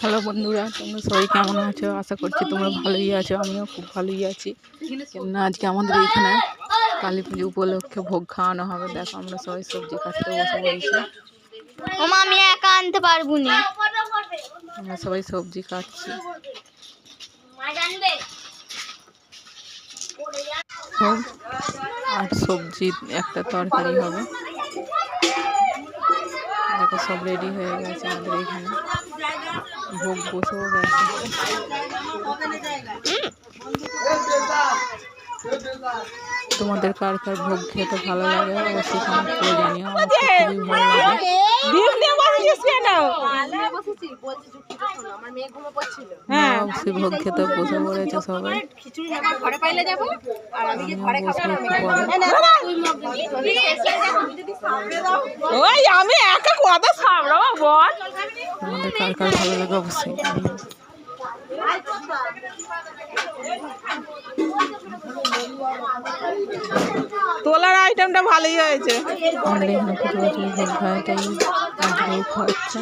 Hello বন্ধুরা, তোমরা সবাই কেমন আছো? আশা করছি তোমরা ভালোই আছো। আমিও খুব ভালোই আছি। কেননা আজকে আমাদের এইখানে কালী পুজো উপলক্ষে ভোগ খাওয়ানো হবে। দেখো আমরা সবাই সবজি কাটতে বসে পড়েছি। আমি একা আনতে পারবো না। আমরা সবাই সবজি কাটছি। আর সবজি একটা তরকারি হবে। দেখো সব রেডি হয়ে গেছে আমাদের এখানে। ভোগ বসেও গেছে। তোমাদের কার কার ভোগ খেতে ভালো লাগে অবশ্যই কমেন্ট করে জানিও। আমার তো খুবই ভালো লাগে। অবশ্যই ভোগ খেতে বসে পড়েছে সবাই। আমি একা কথা সামলাবো বল। তোমাদের কার কার ভালো লাগে অবশ্যই তোলার আইটেমটা ভালোই হয়েছে। আমাদের এখানে কিছু ভোগ খাওয়াটাই আজকেও খাওয়াচ্ছে।